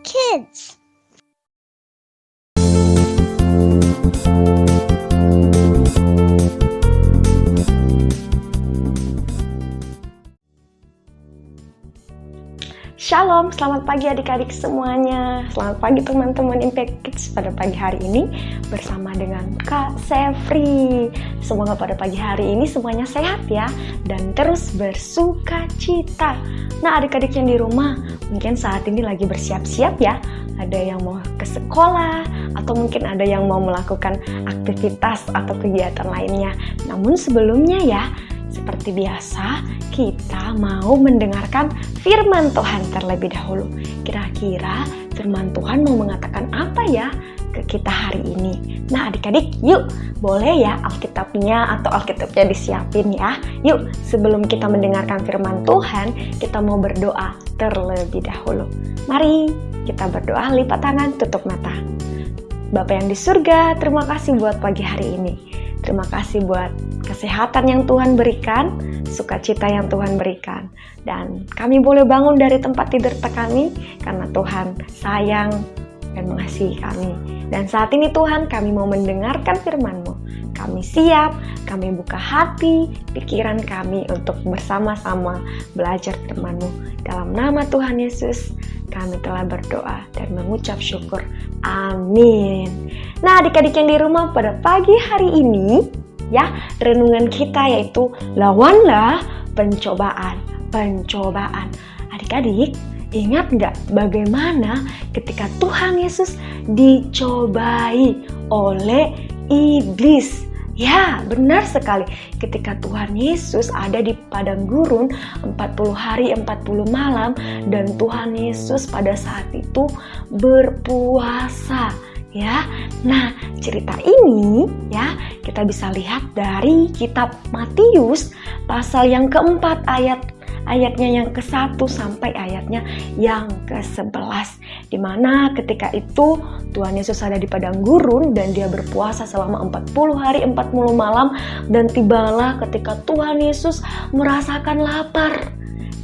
kids. Shalom, selamat pagi adik-adik semuanya. Selamat pagi teman-teman Impact Kids pada pagi hari ini bersama dengan Kak Sefri. Semoga pada pagi hari ini semuanya sehat ya dan terus bersuka cita. Nah adik-adik yang di rumah mungkin saat ini lagi bersiap-siap ya. Ada yang mau ke sekolah atau mungkin ada yang mau melakukan aktivitas atau kegiatan lainnya. Namun sebelumnya ya, seperti biasa, kita mau mendengarkan firman Tuhan terlebih dahulu. Kira-kira firman Tuhan mau mengatakan apa ya ke kita hari ini? Nah adik-adik, yuk boleh ya Alkitabnya disiapin ya. Yuk sebelum kita mendengarkan firman Tuhan, kita mau berdoa terlebih dahulu. Mari kita berdoa, lipat tangan, tutup mata. Bapa yang di surga, terima kasih buat pagi hari ini. Terima kasih buat kesehatan yang Tuhan berikan, sukacita yang Tuhan berikan. Dan kami boleh bangun dari tempat tidur kami karena Tuhan sayang dan mengasihi kami. Dan saat ini Tuhan, kami mau mendengarkan firman-Mu. Kami siap, kami buka hati, pikiran kami untuk bersama-sama belajar firman-Mu. Dalam nama Tuhan Yesus, kami telah berdoa dan mengucap syukur. Amin. Nah adik-adik yang di rumah pada pagi hari ini ya, renungan kita yaitu lawanlah pencobaan. Adik-adik, ingat nggak bagaimana ketika Tuhan Yesus dicobai oleh iblis? Ya, benar sekali. Ketika Tuhan Yesus ada di padang gurun 40 hari 40 malam dan Tuhan Yesus pada saat itu berpuasa. Ya, nah cerita ini ya kita bisa lihat dari kitab Matius pasal yang keempat ayatnya yang ke-1 sampai ayatnya yang ke-11, di mana ketika itu Tuhan Yesus ada di padang gurun dan dia berpuasa selama 40 hari 40 malam dan tibalah ketika Tuhan Yesus merasakan lapar.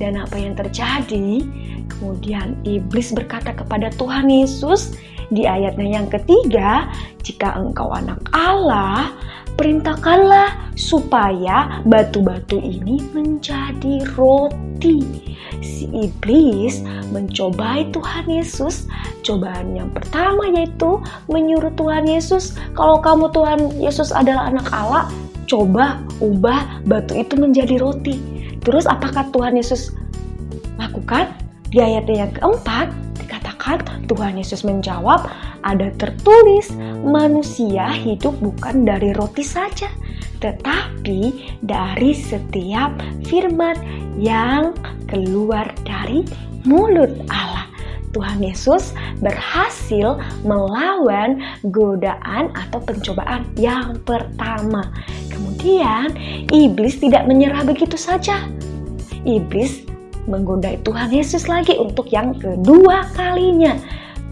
Dan apa yang terjadi? Kemudian iblis berkata kepada Tuhan Yesus di ayatnya yang ketiga, jika engkau anak Allah, perintahkanlah supaya batu-batu ini menjadi roti. Si iblis mencobai Tuhan Yesus. Cobaan yang pertama yaitu menyuruh Tuhan Yesus, kalau kamu Tuhan Yesus adalah anak Allah, coba ubah batu itu menjadi roti. Terus apakah Tuhan Yesus lakukan? Di ayatnya yang keempat dikatakan Tuhan Yesus menjawab, ada tertulis manusia hidup bukan dari roti saja, tetapi dari setiap firman yang keluar dari mulut Allah. Tuhan Yesus berhasil melawan godaan atau pencobaan yang pertama. Kemudian iblis tidak menyerah begitu saja. Iblis menggodai Tuhan Yesus lagi untuk yang kedua kalinya.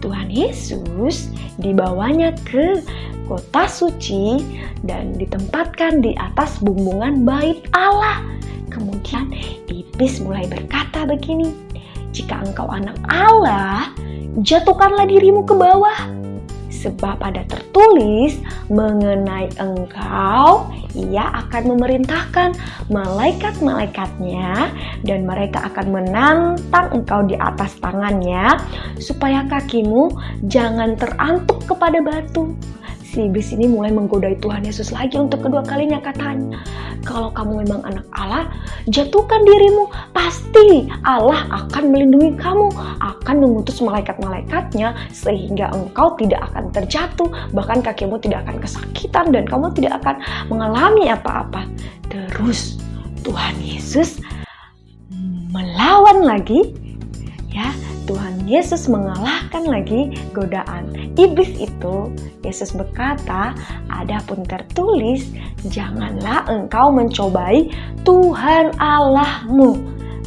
Tuhan Yesus dibawanya ke kota suci dan ditempatkan di atas bumbungan bait Allah. Kemudian iblis mulai berkata begini, jika engkau anak Allah, jatuhkanlah dirimu ke bawah. Sebab ada tertulis mengenai engkau, ia akan memerintahkan malaikat-malaikatnya dan mereka akan menantang engkau di atas tangannya supaya kakimu jangan terantuk kepada batu. Si iblis ini mulai menggodai Tuhan Yesus lagi untuk kedua kalinya, katanya, kalau kamu memang anak Allah, jatuhkan dirimu, pasti Allah akan melindungi kamu, akan mengutus malaikat-malaikatnya sehingga engkau tidak akan terjatuh, bahkan kakimu tidak akan kesakitan dan kamu tidak akan mengalami apa-apa. Terus Tuhan Yesus melawan lagi ya. Tuhan Yesus mengalahkan lagi godaan iblis itu. Yesus berkata, adapun tertulis, janganlah engkau mencobai Tuhan Allahmu.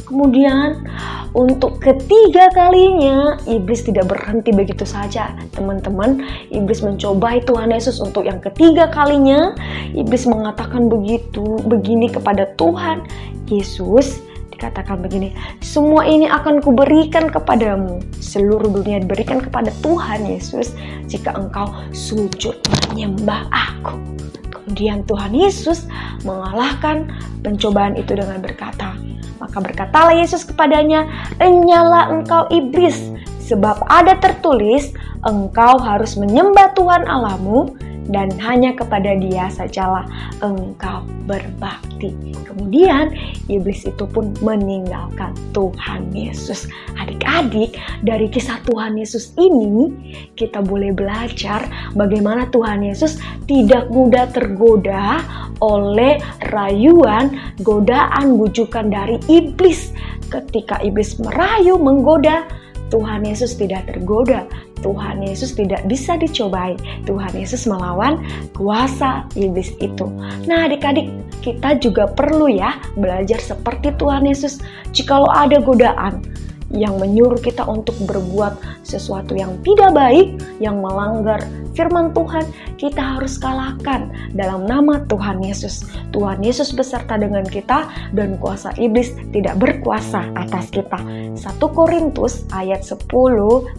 Kemudian untuk ketiga kalinya iblis tidak berhenti begitu saja. Teman-teman, iblis mencobai Tuhan Yesus untuk yang ketiga kalinya. Iblis mengatakan begini kepada Tuhan Yesus. Dikatakan begini, semua ini akan kuberikan kepadamu. Seluruh dunia diberikan kepada Tuhan Yesus jika engkau sujud menyembah aku. Kemudian Tuhan Yesus mengalahkan pencobaan itu dengan berkata, maka berkatalah Yesus kepadanya, "Enyalah engkau iblis, sebab ada tertulis, engkau harus menyembah Tuhan Allahmu, dan hanya kepada Dia sajalah engkau berbakti." Kemudian iblis itu pun meninggalkan Tuhan Yesus. Adik-adik, dari kisah Tuhan Yesus ini kita boleh belajar bagaimana Tuhan Yesus tidak mudah tergoda oleh rayuan, godaan, bujukan dari iblis. Ketika iblis merayu, menggoda, Tuhan Yesus tidak tergoda. Tuhan Yesus tidak bisa dicobai. Tuhan Yesus melawan kuasa iblis itu. Nah, adik-adik, kita juga perlu ya belajar seperti Tuhan Yesus. Jikalau ada godaan yang menyuruh kita untuk berbuat sesuatu yang tidak baik, yang melanggar firman Tuhan, kita harus kalahkan dalam nama Tuhan Yesus. Tuhan Yesus beserta dengan kita dan kuasa iblis tidak berkuasa atas kita. 1 Korintus ayat 10,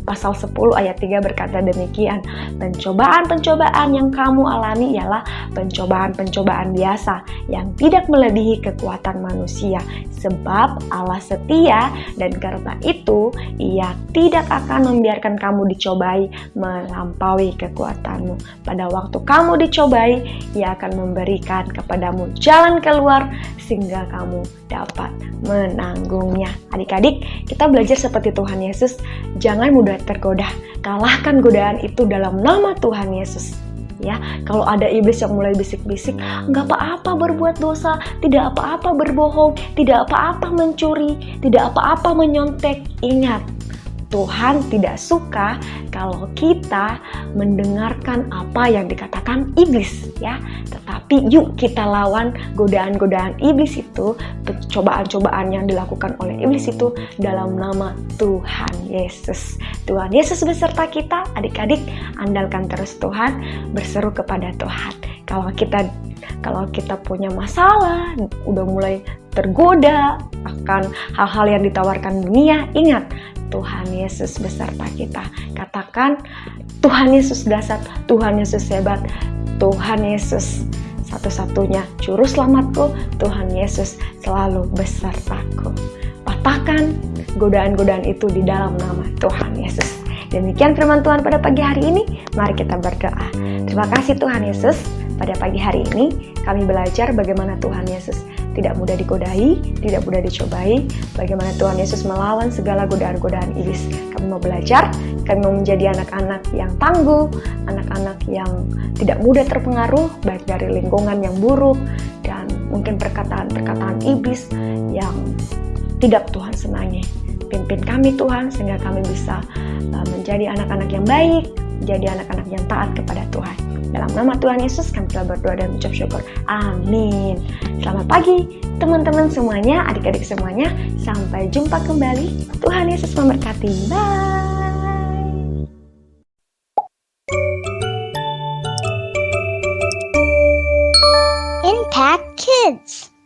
pasal 10 ayat 3 berkata demikian, "Pencobaan-pencobaan yang kamu alami ialah pencobaan-pencobaan biasa yang tidak melebihi kekuatan manusia, sebab Allah setia dan karena itu Ia tidak akan membiarkan kamu dicobai melampaui kekuatanmu. Pada waktu kamu dicobai, Ia akan memberikan kepadamu jalan keluar sehingga kamu dapat menanggungnya." Adik-adik, kita belajar seperti Tuhan Yesus. Jangan mudah tergoda. Kalahkan godaan itu dalam nama Tuhan Yesus. Ya, kalau ada iblis yang mulai bisik-bisik, nggak apa-apa berbuat dosa, tidak apa-apa berbohong, tidak apa-apa mencuri, tidak apa-apa menyontek. Ingat, Tuhan tidak suka kalau kita mendengarkan apa yang dikatakan iblis, ya. Tetapi yuk kita lawan godaan-godaan iblis itu, cobaan-cobaan yang dilakukan oleh iblis itu dalam nama Tuhan Yesus. Tuhan Yesus beserta kita, adik-adik, andalkan terus Tuhan, berseru kepada Tuhan. Kalau kita punya masalah, udah mulai tergoda akan hal-hal yang ditawarkan dunia, ingat, Tuhan Yesus beserta kita. Katakan, Tuhan Yesus dasar, Tuhan Yesus hebat, Tuhan Yesus satu-satunya juru selamatku, Tuhan Yesus selalu besertaku. Patahkan godaan-godaan itu di dalam nama Tuhan Yesus. Demikian firman Tuhan pada pagi hari ini. Mari kita berdoa. Terima kasih Tuhan Yesus. Pada pagi hari ini kami belajar bagaimana Tuhan Yesus tidak mudah digodai, tidak mudah dicobai, bagaimana Tuhan Yesus melawan segala godaan-godaan iblis. Kami mau belajar, kami mau menjadi anak-anak yang tangguh, anak-anak yang tidak mudah terpengaruh, baik dari lingkungan yang buruk, dan mungkin perkataan-perkataan iblis yang tidak Tuhan senangi. Pimpin kami Tuhan, sehingga kami bisa menjadi anak-anak yang baik, menjadi anak-anak yang taat kepada Tuhan. Dalam nama Tuhan Yesus kami telah berdoa dan mengucap syukur. Amin. Selamat pagi teman-teman semuanya, adik-adik semuanya. Sampai jumpa kembali. Tuhan Yesus memberkati. Bye. Impact Kids.